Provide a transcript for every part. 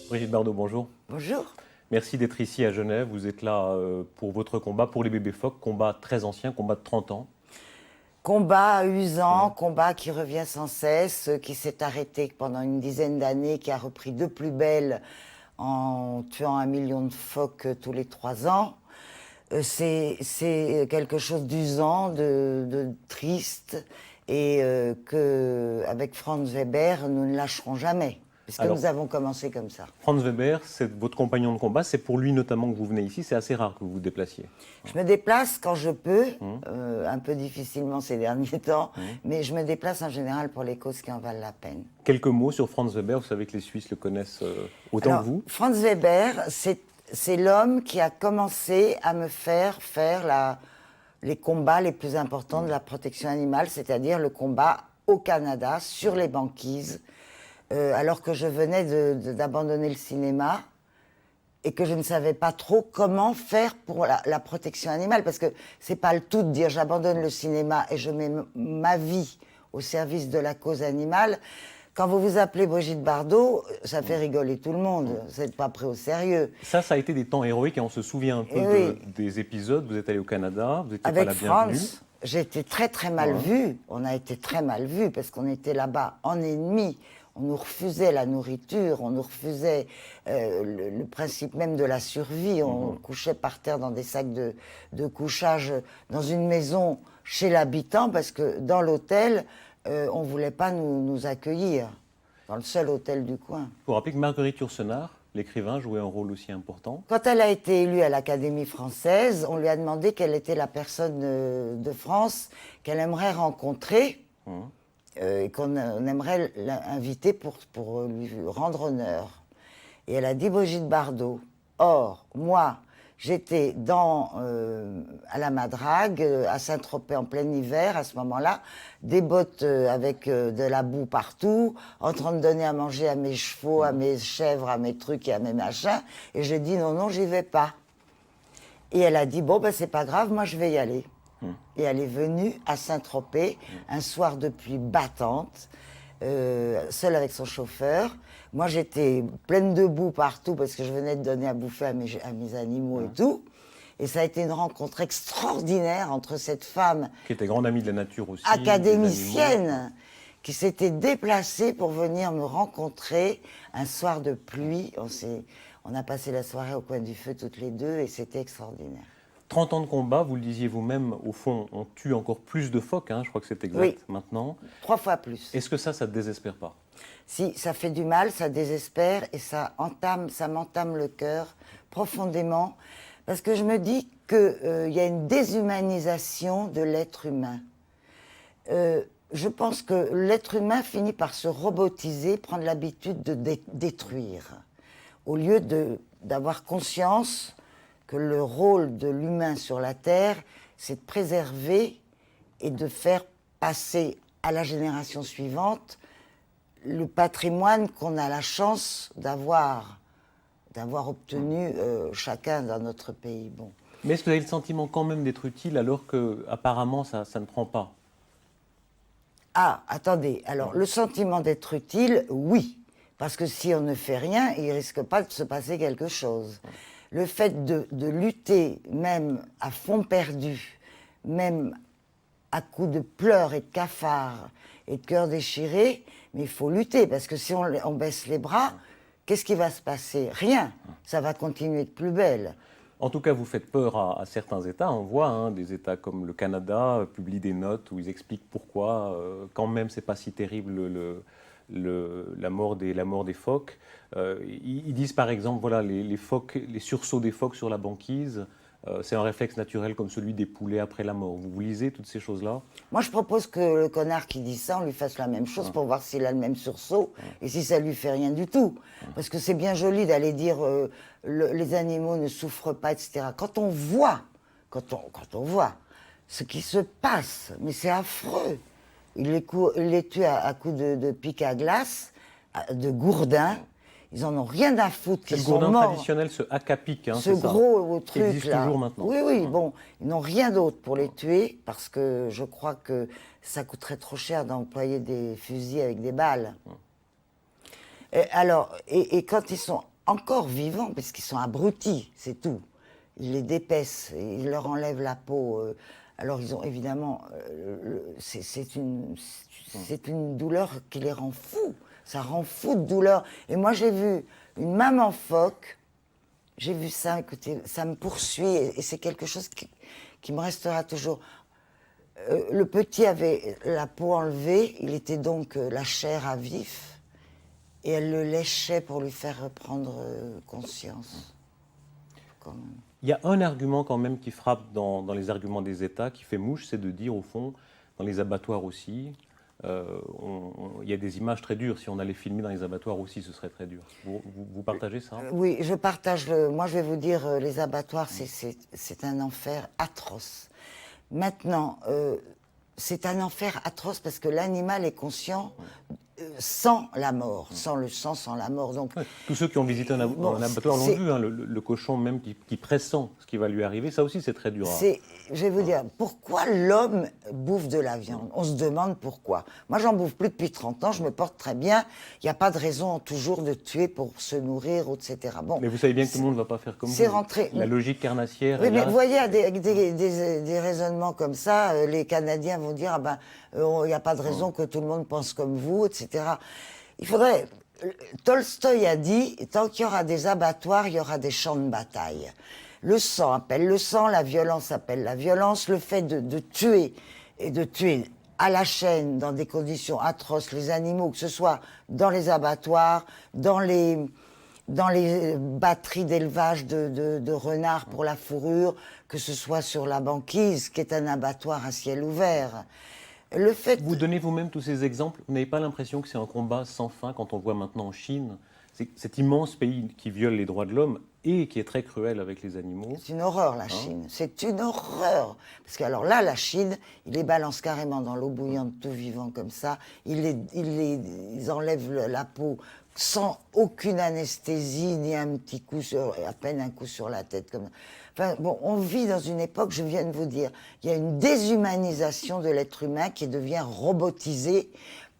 Brigitte Bardot, bonjour. Bonjour. Merci d'être ici à Genève. Vous êtes là pour votre combat, pour les bébés phoques, combat très ancien, combat de 30 ans. Combat usant, combat qui revient sans cesse, qui s'est arrêté pendant une dizaine d'années, qui a repris de plus belle en tuant 1 million de phoques tous les 3 ans. C'est quelque chose d'usant, de triste, et qu'avec Franz Weber, nous ne lâcherons jamais, puisque Alors, nous avons commencé comme ça. Franz Weber, c'est votre compagnon de combat. C'est pour lui notamment que vous venez ici. C'est assez rare que vous vous déplaciez. Je me déplace quand je peux, un peu difficilement ces derniers temps, mais je me déplace en général pour les causes qui en valent la peine. Quelques mots sur Franz Weber. Vous savez que les Suisses le connaissent autant Alors, que vous. Franz Weber, c'est l'homme qui a commencé à me faire les combats les plus importants de la protection animale, c'est-à-dire le combat au Canada, sur les banquises, alors que je venais d'abandonner le cinéma et que je ne savais pas trop comment faire pour la protection animale, parce que c'est pas le tout de dire j'abandonne le cinéma et je mets ma vie au service de la cause animale. Quand vous vous appelez Brigitte Bardot, ça fait rigoler tout le monde. Vous n'êtes pas pris au sérieux. Ça a été des temps héroïques et on se souvient un peu Oui. des épisodes. Vous êtes allé au Canada, vous n'étiez pas Avec la bienvenue. Franz, j'ai été très très mal vue. On a été très mal vus parce qu'on était là-bas en ennemi. On nous refusait la nourriture, on nous refusait le principe même de la survie. On couchait par terre dans des sacs de couchage dans une maison chez l'habitant parce que dans l'hôtel, on ne voulait pas nous accueillir, dans le seul hôtel du coin. Vous rappelez que Marguerite Yourcenar, l'écrivain, jouait un rôle aussi important. Quand elle a été élue à l'Académie française, on lui a demandé quelle était la personne de France qu'elle aimerait rencontrer et qu'on aimerait l'inviter pour lui rendre honneur. Et elle a dit Brigitte Bardot. Or, moi, j'étais à la Madrague, à Saint-Tropez en plein hiver, à ce moment-là, des bottes avec de la boue partout, en train de donner à manger à mes chevaux, à mes chèvres, à mes trucs et à mes machins. Et j'ai dit non, j'y vais pas. Et elle a dit bon, ben c'est pas grave, moi je vais y aller. Et elle est venue à Saint-Tropez, un soir de pluie battante, seule avec son chauffeur. Moi, j'étais pleine de boue partout parce que je venais de donner à bouffer à mes animaux et tout. Et ça a été une rencontre extraordinaire entre cette femme Qui était grande amie de la nature aussi. des animaux. académicienne qui s'était déplacée pour venir me rencontrer un soir de pluie. On a passé la soirée au coin du feu toutes les deux et c'était extraordinaire. 30 ans de combat, vous le disiez vous-même, au fond, on tue encore plus de phoques, je crois que c'est exact Oui. maintenant. 3 fois plus. Est-ce que ça te désespère pas? Si, ça fait du mal, ça désespère et ça m'entame le cœur profondément parce que je me dis qu'il y a une déshumanisation de l'être humain. Je pense que l'être humain finit par se robotiser, prendre l'habitude de détruire, au lieu d'avoir conscience que le rôle de l'humain sur la Terre, c'est de préserver et de faire passer à la génération suivante le patrimoine qu'on a la chance d'avoir obtenu chacun dans notre pays. Bon. Mais est-ce que vous avez le sentiment quand même d'être utile alors que apparemment ça ne prend pas? Ah, attendez, alors le sentiment d'être utile, oui, parce que si on ne fait rien, il ne risque pas de se passer quelque chose. Le fait de lutter, même à fond perdu, même à coups de pleurs et de cafards et de cœurs déchirés, mais il faut lutter, parce que si on baisse les bras, qu'est-ce qui va se passer? Rien, ça va continuer de plus belle. En tout cas, vous faites peur à certains États. On voit des États comme le Canada publient des notes où ils expliquent pourquoi, quand même, c'est pas si terrible la mort des phoques. Ils disent par exemple, voilà, les phoques, les sursauts des phoques sur la banquise, c'est un réflexe naturel comme celui des poulets après la mort. Vous lisez toutes ces choses-là? Moi, je propose que le connard qui dit ça, on lui fasse la même chose pour voir s'il a le même sursaut et si ça lui fait rien du tout. Parce que c'est bien joli d'aller dire les animaux ne souffrent pas, etc. Quand on voit ce qui se passe, mais c'est affreux. Il les tue à coups de pic à glace, de gourdin. Ils en ont rien à foutre. C'est le Ils sont gourdin morts. traditionnel, ce haka-pic, Ce gros truc là. existe toujours maintenant. Oui, oui, bon, ils n'ont rien d'autre pour les tuer parce que je crois que ça coûterait trop cher d'employer des fusils avec des balles. Et quand ils sont encore vivants, parce qu'ils sont abrutis, c'est tout. Ils les dépècent, ils leur enlèvent la peau. Alors ils ont évidemment, c'est une douleur qui les rend fous. Ça rend fou de douleur. Et moi j'ai vu une maman phoque, j'ai vu ça, écoutez, ça me poursuit et c'est quelque chose qui me restera toujours. Le petit avait la peau enlevée, il était donc la chair à vif, et elle le léchait pour lui faire reprendre conscience. Quand même. Il y a un argument quand même qui frappe dans les arguments des États, qui fait mouche, c'est de dire au fond, dans les abattoirs aussi, il y a des images très dures. Si on allait filmer dans les abattoirs aussi, ce serait très dur. Vous partagez ça? Oui, je partage. Moi, je vais vous dire, les abattoirs, c'est un enfer atroce. Maintenant, c'est un enfer atroce parce que l'animal est conscient sans la mort, sans le sang, sans la mort. Donc, ouais. Tous ceux qui ont visité un abattoir l'ont vu, hein, le cochon même qui pressent ce qui va lui arriver, ça aussi c'est très dur. Je vais vous dire, pourquoi l'homme bouffe de la viande? On se demande pourquoi. Moi, j'en bouffe plus depuis 30 ans, je me porte très bien. Il n'y a pas de raison toujours de tuer pour se nourrir, etc. Bon, mais vous savez bien que tout le monde ne va pas faire comme vous. C'est rentré. La logique carnassière. Oui, mais vous voyez, avec des raisonnements comme ça, les Canadiens vont dire, il n'y a pas de raison que tout le monde pense comme vous, etc. Il faudrait... Tolstoï a dit, tant qu'il y aura des abattoirs, il y aura des champs de bataille. Le sang appelle le sang, la violence appelle la violence, le fait de tuer, et de tuer à la chaîne, dans des conditions atroces, les animaux, que ce soit dans les abattoirs, dans les batteries d'élevage de renards pour la fourrure, que ce soit sur la banquise, qui est un abattoir à ciel ouvert. Le fait... Vous donnez vous-même tous ces exemples, vous n'avez pas l'impression que c'est un combat sans fin quand on voit maintenant en Chine, cet immense pays qui viole les droits de l'homme et qui est très cruel avec les animaux? C'est une horreur, la Chine. C'est une horreur. Parce que alors là, la Chine, ils les balancent carrément dans l'eau bouillante, tout vivant comme ça. Ils enlèvent la peau sans aucune anesthésie, ni un petit coup, à peine un coup sur la tête. Enfin, bon, on vit dans une époque, je viens de vous dire, il y a une déshumanisation de l'être humain qui devient robotisé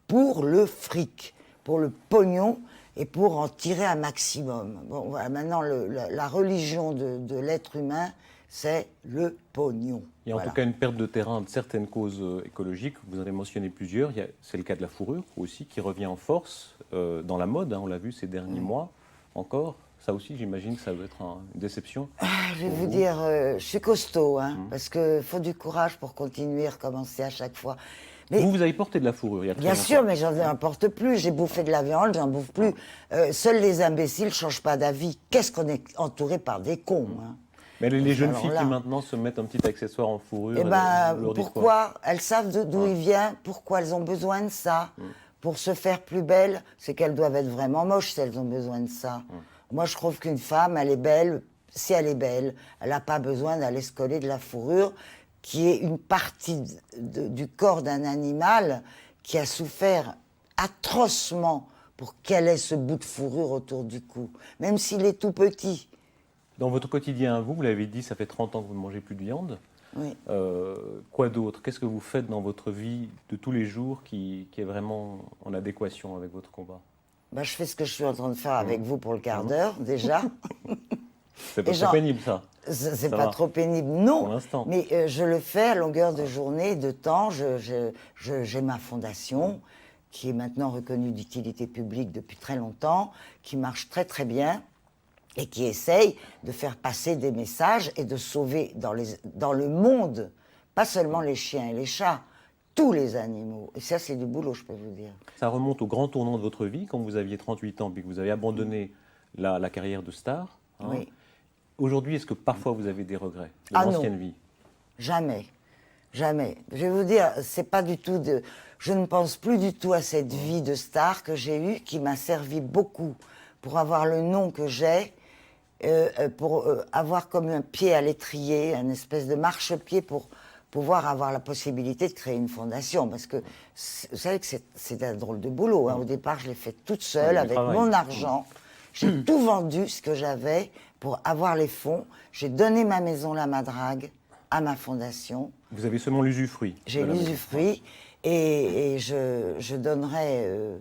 pour le fric, pour le pognon, et pour en tirer un maximum. Bon, voilà, maintenant, la religion de l'être humain, c'est le pognon. Il y a en tout cas une perte de terrain de certaines causes écologiques, vous en avez mentionné plusieurs. C'est le cas de la fourrure aussi, qui revient en force dans la mode, hein, on l'a vu ces derniers mois encore. Ça aussi, j'imagine que ça doit être une déception. Je vais vous dire, je suis costaud, hein, parce qu'il faut du courage pour continuer, recommencer à chaque fois. Mais vous avez porté de la fourrure il y a très longtemps. Bien sûr, mais j'en importe plus. J'ai bouffé de la viande, j'en bouffe plus. Seuls les imbéciles ne changent pas d'avis. Qu'est-ce qu'on est entouré par des cons, hein. Mais les jeunes filles qui maintenant se mettent un petit accessoire en fourrure, pourquoi? Elles savent d'où il vient, pourquoi elles ont besoin de ça. Pour se faire plus belles, c'est qu'elles doivent être vraiment moches si elles ont besoin de ça. Moi, je trouve qu'une femme, elle est belle, si elle est belle, elle n'a pas besoin d'aller se coller de la fourrure, qui est une partie du corps d'un animal qui a souffert atrocement pour qu'elle ait ce bout de fourrure autour du cou, même s'il est tout petit. Dans votre quotidien, vous l'avez dit, ça fait 30 ans que vous ne mangez plus de viande. Oui. Quoi d'autre? Qu'est-ce que vous faites dans votre vie de tous les jours qui est vraiment en adéquation avec votre combat? Je fais ce que je suis en train de faire avec vous pour le quart d'heure, déjà. C'est pas trop pénible, ça? C'est pas trop pénible, non. Pour l'instant. Mais je le fais à longueur de journée, de temps. J'ai ma fondation, qui est maintenant reconnue d'utilité publique depuis très longtemps, qui marche très très bien et qui essaye de faire passer des messages et de sauver dans le monde, pas seulement les chiens et les chats, tous les animaux. Et ça, c'est du boulot, je peux vous dire. Ça remonte au grand tournant de votre vie, quand vous aviez 38 ans, puis que vous avez abandonné la carrière de star. Hein. Oui. Aujourd'hui, est-ce que parfois vous avez des regrets de l'ancienne vie? Jamais. Jamais. Je vais vous dire, c'est pas du tout de... Je ne pense plus du tout à cette vie de star que j'ai eue, qui m'a servi beaucoup pour avoir le nom que j'ai, pour avoir comme un pied à l'étrier, une espèce de marchepied pour pouvoir avoir la possibilité de créer une fondation. Parce que vous savez que c'est un drôle de boulot. Hein. Au départ, je l'ai fait toute seule, avec mon argent. J'ai tout vendu, ce que j'avais, pour avoir les fonds. J'ai donné ma maison, la Madrague, à ma fondation. Vous avez seulement l'usufruit? J'ai l'usufruit et je donnerai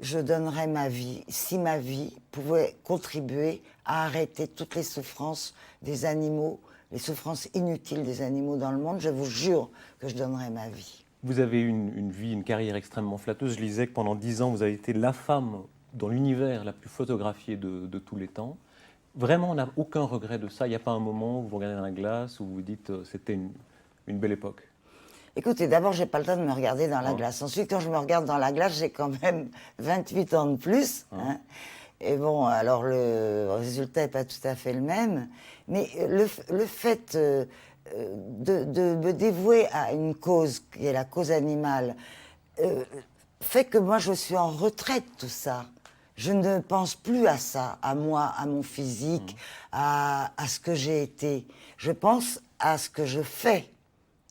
je donnerais ma vie, si ma vie pouvait contribuer à arrêter toutes les souffrances des animaux, les souffrances inutiles des animaux dans le monde, je vous jure que je donnerais ma vie. Vous avez eu une vie, une carrière extrêmement flatteuse. Je lisais que pendant 10 ans, vous avez été la femme dans l'univers la plus photographiée de tous les temps. Vraiment, on n'a aucun regret de ça. Il n'y a pas un moment où vous regardez dans la glace, où vous vous dites c'était une belle époque. Écoutez, d'abord, j'ai pas le temps de me regarder dans la glace. Ensuite, quand je me regarde dans la glace, j'ai quand même 28 ans de plus. Hein. Et bon, alors le résultat n'est pas tout à fait le même. Mais le fait de me dévouer à une cause, qui est la cause animale, fait que moi, je suis en retraite de tout ça. Je ne pense plus à ça, à moi, à mon physique, à ce que j'ai été. Je pense à ce que je fais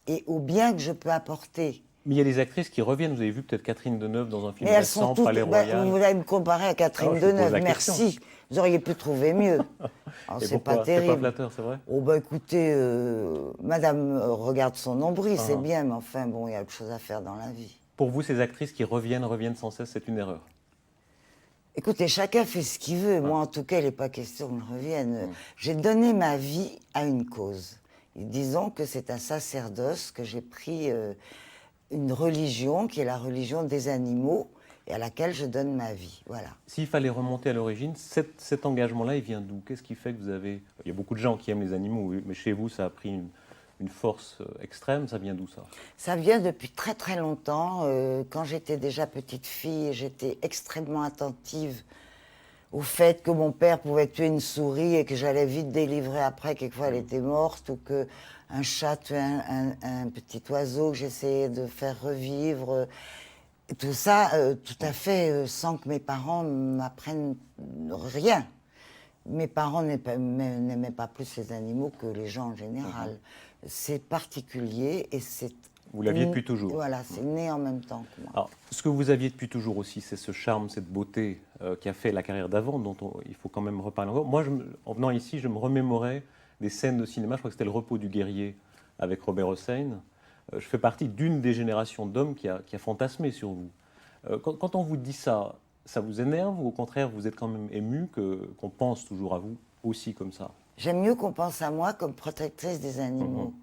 et au bien que je peux apporter. Mais il y a des actrices qui reviennent. Vous avez vu peut-être Catherine Deneuve dans un film Mais elles sont récent, toutes... Palais Royal. vous allez me comparer à Catherine Deneuve, merci. Vous auriez pu trouver mieux. C'est pas terrible. C'est pas flatteur, c'est vrai? Oh bah écoutez, madame regarde son nombril, c'est bien, mais enfin bon, il y a autre chose à faire dans la vie. Pour vous, ces actrices qui reviennent sans cesse, c'est une erreur? Écoutez, chacun fait ce qu'il veut. Moi, en tout cas, il n'est pas question que je revienne. J'ai donné ma vie à une cause. Et disons que c'est un sacerdoce que j'ai pris une religion qui est la religion des animaux et à laquelle je donne ma vie. Voilà. S'il fallait remonter à l'origine, cet engagement-là, il vient d'où? Qu'est-ce qui fait que vous avez... Il y a beaucoup de gens qui aiment les animaux, mais chez vous, ça a pris une force extrême. Ça vient d'où, ça? Ça vient depuis très très longtemps. Quand j'étais déjà petite fille, j'étais extrêmement attentive au fait que mon père pouvait tuer une souris et que j'allais vite délivrer après, quelquefois elle était morte, ou qu'un chat tuait un petit oiseau que j'essayais de faire revivre. Tout ça, tout à fait, sans que mes parents m'apprennent rien. Mes parents n'aimaient pas plus les animaux que les gens en général. C'est particulier et c'est... Vous l'aviez depuis toujours. Voilà, c'est né en même temps que moi. Alors, ce que vous aviez depuis toujours aussi, c'est ce charme, cette beauté qui a fait la carrière d'avant, dont il faut quand même reparler encore. Moi, en venant ici, je me remémorais des scènes de cinéma. Je crois que c'était Le Repos du guerrier avec Robert Hossein. Je fais partie d'une des générations d'hommes qui a fantasmé sur vous. Quand on vous dit ça, ça vous énerve ou au contraire, vous êtes quand même ému qu'on pense toujours à vous aussi comme ça? J'aime mieux qu'on pense à moi comme protectrice des animaux.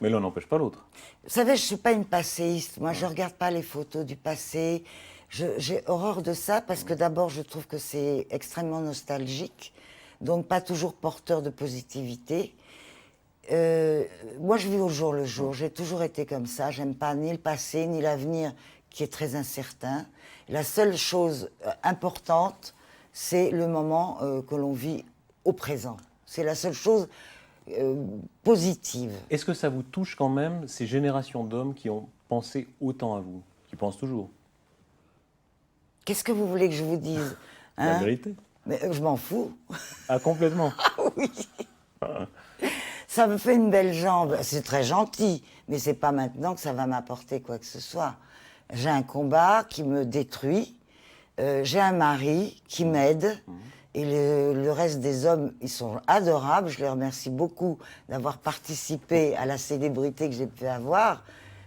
Mais l'un n'empêche pas l'autre. Vous savez, je ne suis pas une passéiste. Moi, je ne regarde pas les photos du passé. J'ai horreur de ça parce que d'abord, je trouve que c'est extrêmement nostalgique, donc pas toujours porteur de positivité. Moi, je vis au jour le jour. J'ai toujours été comme ça. J'aime pas ni le passé, ni l'avenir qui est très incertain. La seule chose importante, c'est le moment que l'on vit au présent. C'est la seule chose positive. Est-ce que ça vous touche quand même, ces générations d'hommes qui ont pensé autant à vous, qui pensent toujours? Qu'est-ce que vous voulez que je vous dise, hein? La vérité. Mais je m'en fous. Ah, complètement. Ah oui. Ça me fait une belle jambe. C'est très gentil, mais c'est pas maintenant que ça va m'apporter quoi que ce soit. J'ai un combat qui me détruit. J'ai un mari qui m'aide. Et le reste des hommes, ils sont adorables. Je les remercie beaucoup d'avoir participé à la célébrité que j'ai pu avoir.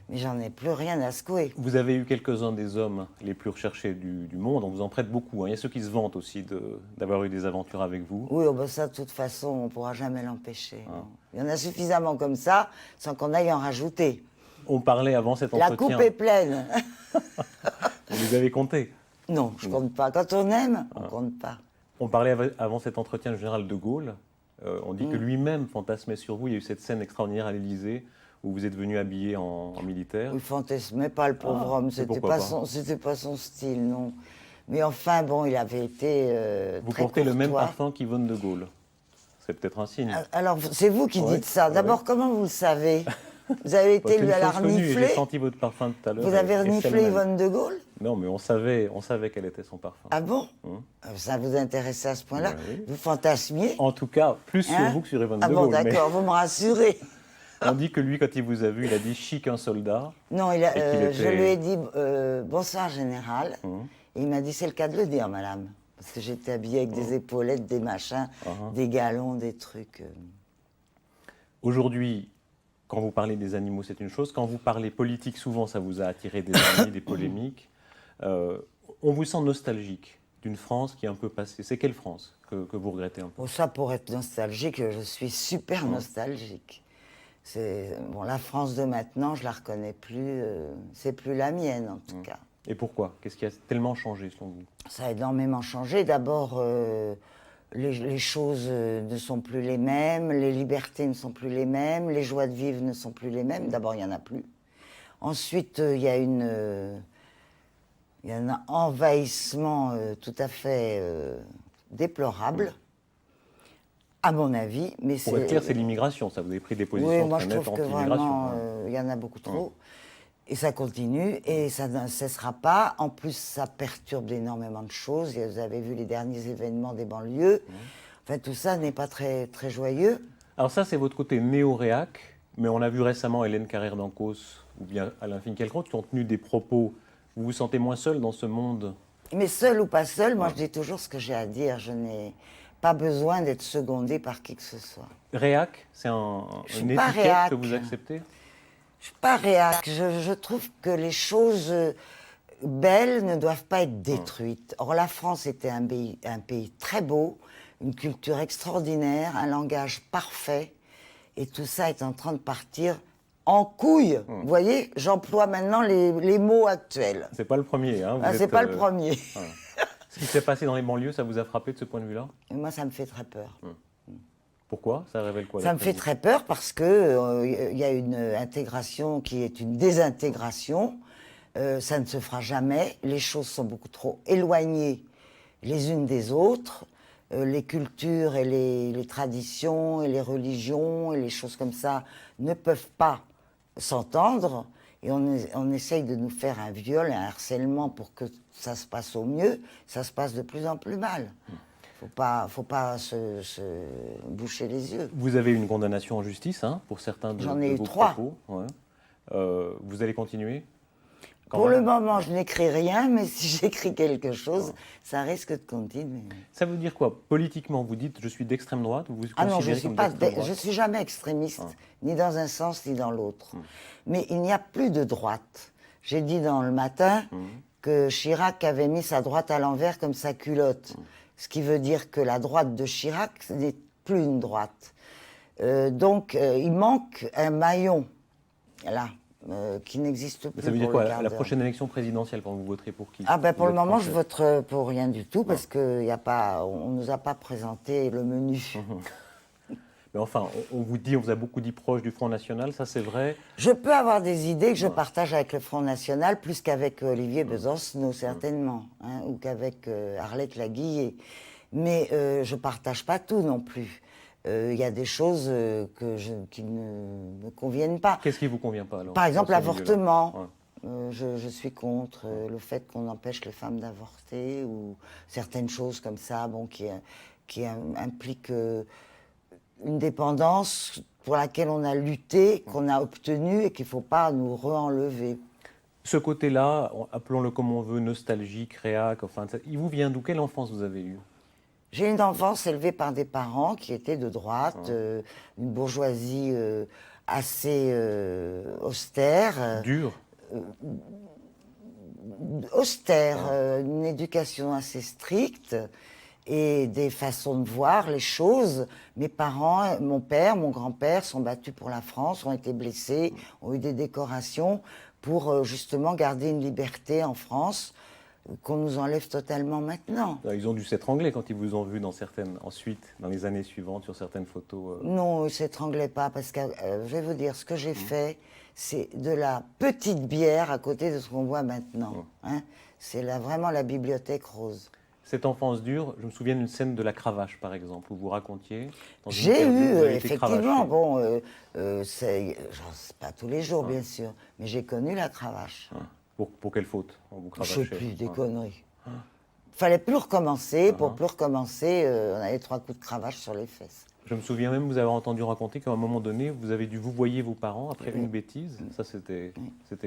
Mais j'en ai plus rien à secouer. Vous avez eu quelques-uns des hommes les plus recherchés du monde. On vous en prête beaucoup. Hein. Il y a ceux qui se vantent aussi d'avoir eu des aventures avec vous. Oui, oh ben ça, de toute façon, on ne pourra jamais l'empêcher. Il y en a suffisamment comme ça, sans qu'on aille en rajouter. On parlait avant cet entretien. La coupe est pleine. Vous avez compté? Non, je ne compte pas. Quand on aime, on ne compte pas. On parlait avant cet entretien du général de Gaulle. On dit que lui-même fantasmait sur vous. Il y a eu cette scène extraordinaire à l'Élysée où vous êtes venu habillé en militaire. Il ne fantasmait pas, le pauvre homme. C'était pas son style, non. Mais enfin, bon, il avait été vous très portez courtois. le même parfum qu'Yvonne de Gaulle. C'est peut-être un signe. Alors, c'est vous qui dites ça. D'abord, comment vous le savez? Vous avez été lui à la renifler? J'ai senti votre parfum tout à l'heure. Vous avez reniflé Yvonne de Gaulle? Non, mais on savait quel était son parfum. Ah bon? Ça vous intéressait à ce point-là? Oui. Vous fantasmiez? En tout cas, plus sur vous que sur Yvonne de Gaulle. Ah bon, d'accord, vous me rassurez. On dit que lui, quand il vous a vu, il a dit « chic un soldat ». Non, je lui ai dit « bonsoir, général ». Et il m'a dit « c'est le cas de le dire, madame ». Parce que j'étais habillée avec des épaulettes, des machins, des galons, des trucs. Aujourd'hui, quand vous parlez des animaux, c'est une chose. Quand vous parlez politique, souvent, ça vous a attiré des ennuis, des polémiques. On vous sent nostalgique d'une France qui est un peu passée. C'est quelle France que vous regrettez un peu? Bon, ça, pour être nostalgique, je suis super nostalgique. Bon, la France de maintenant, je la reconnais plus. C'est plus la mienne, en tout cas. Et pourquoi? Qu'est-ce qui a tellement changé, selon vous? Ça a énormément changé. D'abord, les choses ne sont plus les mêmes, les libertés ne sont plus les mêmes, les joies de vivre ne sont plus les mêmes. D'abord, il n'y en a plus. Ensuite, il y a un envahissement tout à fait déplorable, à mon avis. Mais Pour être clair, c'est l'immigration, ça. Vous avez pris des positions oui, moi très je nettes trouve que anti-immigration. vraiment, il y en a beaucoup trop. Et ça continue, et ça ne cessera pas. En plus, ça perturbe énormément de choses. Vous avez vu les derniers événements des banlieues. Enfin, tout ça n'est pas très, très joyeux. Alors ça, c'est votre côté néo-réac, mais on a vu récemment Hélène Carrère d'Ancos ou bien Alain Finkielkraut qui ont tenu des propos. Vous vous sentez moins seul dans ce monde? Mais seul ou pas seul, moi je dis toujours ce que j'ai à dire. Je n'ai pas besoin d'être secondée par qui que ce soit. Réac, c'est une étiquette réac. que vous acceptez? Je ne suis pas réac. Je trouve que les choses belles ne doivent pas être détruites. Or, la France était un pays très beau, une culture extraordinaire, un langage parfait. Et tout ça est en train de partir en couille. Vous voyez, j'emploie maintenant les mots actuels. C'est pas le premier. Hein, C'est pas le premier. Voilà. Ce qui s'est passé dans les banlieues, ça vous a frappé de ce point de vue-là? Et moi, ça me fait très peur. Pourquoi? Ça révèle quoi? Ça me fait très peur parce que y a une intégration qui est une désintégration. Ça ne se fera jamais. Les choses sont beaucoup trop éloignées les unes des autres. Les cultures et les traditions et les religions et les choses comme ça ne peuvent pas s'entendre. Et on essaye de nous faire un viol et un harcèlement pour que ça se passe au mieux. Ça se passe de plus en plus mal. Faut pas se boucher les yeux. Vous avez une condamnation en justice hein, pour certains de, J'en ai de eu vos 3. propos. Ouais. Vous allez continuer? Pour le moment, je n'écris rien, mais si j'écris quelque chose, ça risque de continuer. Ça veut dire quoi? Politiquement, vous dites je suis d'extrême droite? Vous Ah non, je suis jamais extrémiste, ni dans un sens ni dans l'autre. Mais il n'y a plus de droite. J'ai dit dans Le Matin que Chirac avait mis sa droite à l'envers comme sa culotte. Ce qui veut dire que la droite de Chirac n'est plus une droite. Donc, il manque un maillon, là. Qui n'existe plus. Ça veut dire quoi? À la prochaine élection présidentielle, quand vous voterez pour qui? Ah ben pour le moment, je voterai pour rien du tout parce qu'on ne nous a pas présenté le menu. Mais enfin, on vous a beaucoup dit proche du Front National, ça c'est vrai? Je peux avoir des idées que je partage avec le Front National, plus qu'avec Olivier Besancenot, certainement, hein, ou qu'avec Arlette Laguillet. Mais je ne partage pas tout non plus. Il y a des choses qui ne me conviennent pas. Qu'est-ce qui ne vous convient pas alors? Par exemple, l'avortement. Je suis contre le fait qu'on empêche les femmes d'avorter ou certaines choses comme ça qui impliquent une dépendance pour laquelle on a lutté, qu'on a obtenue et qu'il ne faut pas nous re-enlever. Ce côté-là, appelons-le comme on veut, nostalgique, réac, enfin, il vous vient d'où? Quelle enfance vous avez eue? J'ai une enfance élevée par des parents qui étaient de droite, une bourgeoisie assez austère. Dure? Austère, une éducation assez stricte et des façons de voir les choses. Mes parents, mon père, mon grand-père sont battus pour la France, ont été blessés, ont eu des décorations pour justement garder une liberté en France qu'on nous enlève totalement maintenant. Ils ont dû s'étrangler quand ils vous ont vu ensuite, dans les années suivantes, sur certaines photos. Non, ils ne s'étranglaient pas, parce que je vais vous dire, ce que j'ai fait, c'est de la petite bière à côté de ce qu'on voit maintenant. Hein. C'est vraiment la bibliothèque rose. Cette enfance dure, je me souviens d'une scène de la cravache, par exemple, où vous racontiez... J'ai eu, effectivement, bon, c'est pas tous les jours, bien sûr, mais j'ai connu la cravache. Pour quelle faute on vous Je cravachait? ne sais plus, des conneries. Il fallait plus recommencer. Pour plus recommencer, on avait 3 coups de cravache sur les fesses. Je me souviens même vous avez entendu raconter qu'à un moment donné, vous avez dû vouvoyer vos parents après une bêtise. Ça, c'était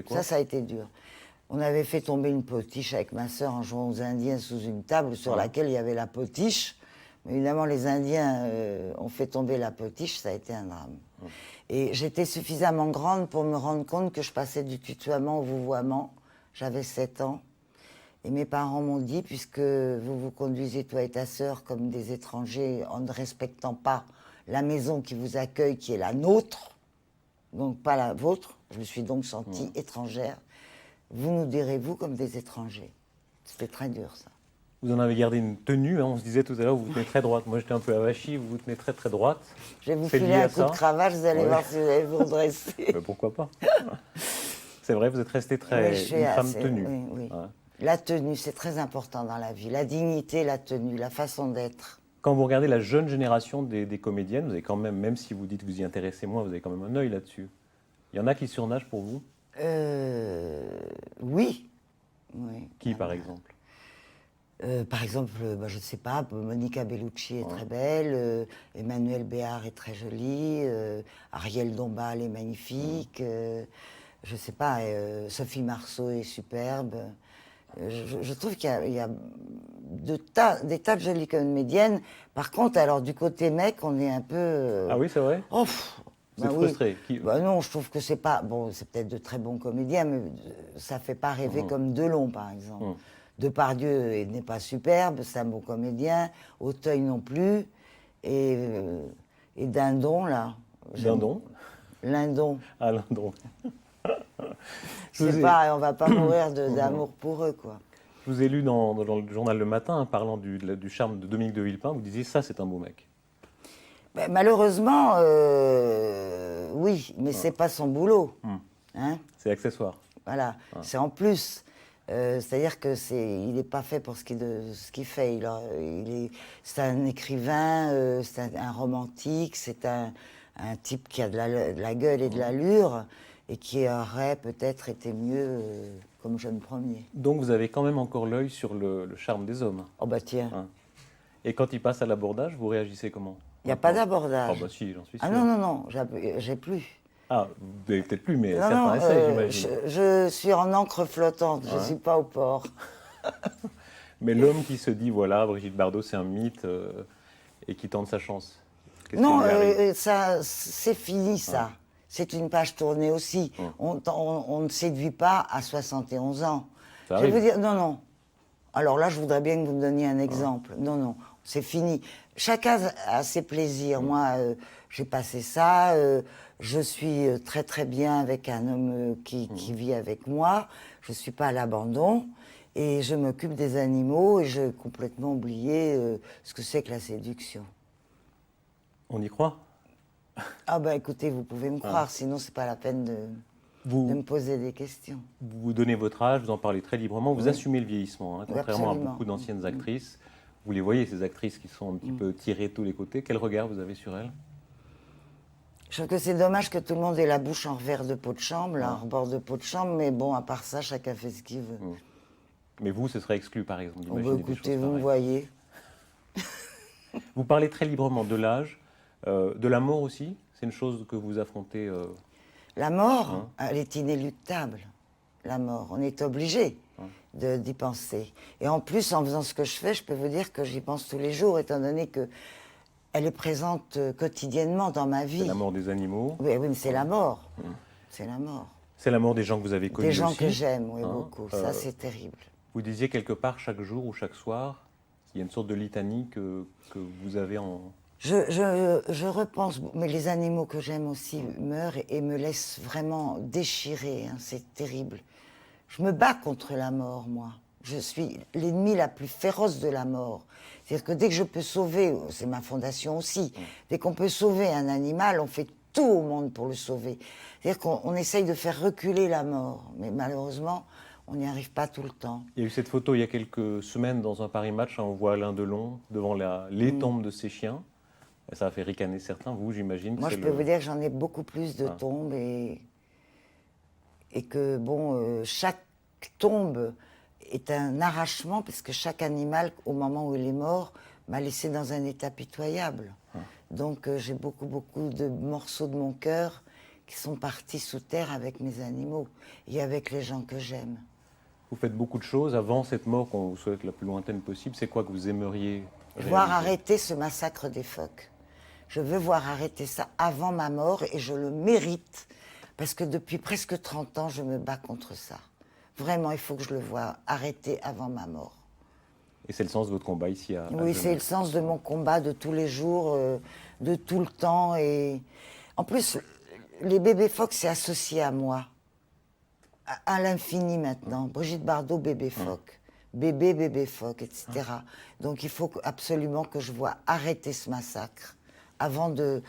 quoi? Ça a été dur. On avait fait tomber une potiche avec ma sœur en jouant aux Indiens sous une table sur laquelle il y avait la potiche. Mais évidemment, les Indiens ont fait tomber la potiche, ça a été un drame. Et j'étais suffisamment grande pour me rendre compte que je passais du tutoiement au vouvoiement. J'avais 7 ans. Et mes parents m'ont dit, puisque vous vous conduisez, toi et ta sœur, comme des étrangers, en ne respectant pas la maison qui vous accueille, qui est la nôtre, donc pas la vôtre, je me suis donc sentie étrangère, vous nous direz, vous, comme des étrangers. C'était très dur, ça. Vous en avez gardé une tenue, hein, on se disait tout à l'heure, vous vous tenez très droite. Moi, j'étais un peu avachie, vous vous tenez très très droite. Je vais vous C'est filer lié à un coup ça de cravache, vous allez voir si vous allez vous redresser. Mais pourquoi pas? C'est vrai, vous êtes restée très Oui, une femme tenue. Oui, oui. Ouais. La tenue, c'est très important dans la vie. La dignité, la tenue, la façon d'être. Quand vous regardez la jeune génération des comédiennes, vous avez quand même si vous dites que vous y intéressez moins, vous avez quand même un œil là-dessus. Il y en a qui surnagent pour vous? Oui. Oui. Qui, par exemple? Par exemple, je ne sais pas, Monica Bellucci est très belle, Emmanuelle Béard est très jolie, Ariel Dombal est magnifique, je ne sais pas, Sophie Marceau est superbe. Je trouve qu'il y a des tas de jolies comédiennes. Par contre, alors du côté mec, on est un peu... Ah oui, c'est vrai? Oh, Vous êtes frustré? Non, je trouve que c'est pas... Bon, c'est peut-être de très bons comédiens, mais ça ne fait pas rêver comme Delon, par exemple. Depardieu n'est pas superbe, c'est un bon comédien. Auteuil non plus. Et Dindon, là. Dindon? Lindon. Ah, Lindon. Je sais pas, on va pas mourir d'amour pour eux, quoi. Je vous ai lu dans le journal Le Matin, parlant du charme de Dominique de Villepin, vous disiez ça, c'est un beau mec. Ben, malheureusement, oui, mais c'est pas son boulot. Hein? C'est accessoire. Voilà, c'est en plus. C'est-à-dire que il n'est pas fait pour ce qu'il fait. C'est un écrivain, c'est un romantique, c'est un type qui a de la gueule et de l'allure et qui aurait peut-être été mieux comme jeune premier. Donc vous avez quand même encore l'œil sur le charme des hommes. Oh bah tiens. Hein. Et quand il passe à l'abordage, vous réagissez comment? Il n'y a pas d'abordage. Oh bah si, j'en suis sûr. Ah non, j'ai plus. Ah, vous n'avez peut-être plus, mais Non, certains essayent, j'imagine. Je suis en encre flottante, je ne suis pas au port. Mais l'homme qui se dit, voilà, Brigitte Bardot, c'est un mythe, et qui tente sa chance. Non, ça, c'est fini, ça. C'est une page tournée aussi. On ne séduit pas à 71 ans. Ça je vais arrive. vous dire, non. Alors là, je voudrais bien que vous me donniez un exemple. Non, c'est fini. Chacun a ses plaisirs. Moi, j'ai passé ça. Je suis très très bien avec un homme qui vit avec moi. Je ne suis pas à l'abandon. Et je m'occupe des animaux et j'ai complètement oublié ce que c'est que la séduction. On y croit? Ah ben écoutez, vous pouvez me croire, sinon c'est pas la peine de me poser des questions. Vous donnez votre âge, vous en parlez très librement, vous assumez le vieillissement, hein, contrairement absolument. à beaucoup d'anciennes actrices. Vous les voyez, ces actrices qui sont un petit peu tirées de tous les côtés. Quel regard vous avez sur elles? Je trouve que c'est dommage que tout le monde ait la bouche en revers de pot de chambre, là, en rebord de pot de chambre, mais bon, à part ça, chacun fait ce qu'il veut. Mais vous, ce serait exclu, par exemple, d'imaginer des écoutez, choses vous me pareilles. voyez. Vous parlez très librement de l'âge, de la mort aussi. C'est une chose que vous affrontez. La mort, elle est inéluctable. La mort, on est obligé d'y penser. Et en plus, en faisant ce que je fais, je peux vous dire que j'y pense tous les jours, étant donné que elle est présente quotidiennement dans ma vie. C'est la mort des animaux. Oui, mais c'est la mort. C'est la mort. C'est la mort des gens que vous avez connus Des gens aussi. que j'aime, oui, beaucoup. Ça, c'est terrible. Vous disiez quelque part, chaque jour ou chaque soir, il y a une sorte de litanie que vous avez en... Je repense, mais les animaux que j'aime aussi meurent et me laissent vraiment déchirer. C'est terrible. Je me bats contre la mort, moi. Je suis l'ennemi la plus féroce de la mort. C'est-à-dire que dès que je peux sauver, c'est ma fondation aussi, dès qu'on peut sauver un animal, on fait tout au monde pour le sauver. C'est-à-dire qu'on essaye de faire reculer la mort, mais malheureusement, on n'y arrive pas tout le temps. Il y a eu cette photo il y a quelques semaines dans un Paris Match, on voit Alain Delon devant les tombes de ses chiens. Et ça a fait ricaner certains, vous, j'imagine. Moi, je peux vous dire que j'en ai beaucoup plus de tombes et que, bon, chaque tombe est un arrachement parce que chaque animal, au moment où il est mort, m'a laissé dans un état pitoyable. Donc, j'ai beaucoup de morceaux de mon cœur qui sont partis sous terre avec mes animaux et avec les gens que j'aime. Vous faites beaucoup de choses avant cette mort qu'on vous souhaite la plus lointaine possible. C'est quoi que vous aimeriez voir arrêter ce massacre des phoques. Je veux voir arrêter ça avant ma mort et je le mérite parce que depuis presque 30 ans, je me bats contre ça. Vraiment, il faut que je le voie arrêté avant ma mort. Et c'est le sens de votre combat ici à Oui, Genève. c'est le sens de mon combat de tous les jours, de tout le temps. Et en plus, les bébés phoques, c'est associé à moi, à l'infini maintenant. Brigitte Bardot, bébé phoque. Bébé phoque, etc. Donc il faut absolument que je vois arrêter ce massacre avant de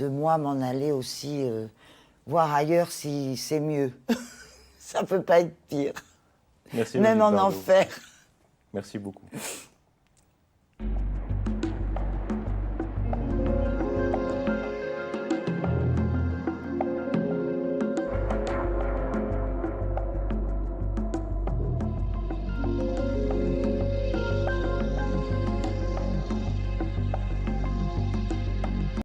moi m'en aller aussi voir ailleurs si c'est mieux. Ça peut pas être pire. Merci, Même Brigitte en Bardot. enfer. Merci beaucoup.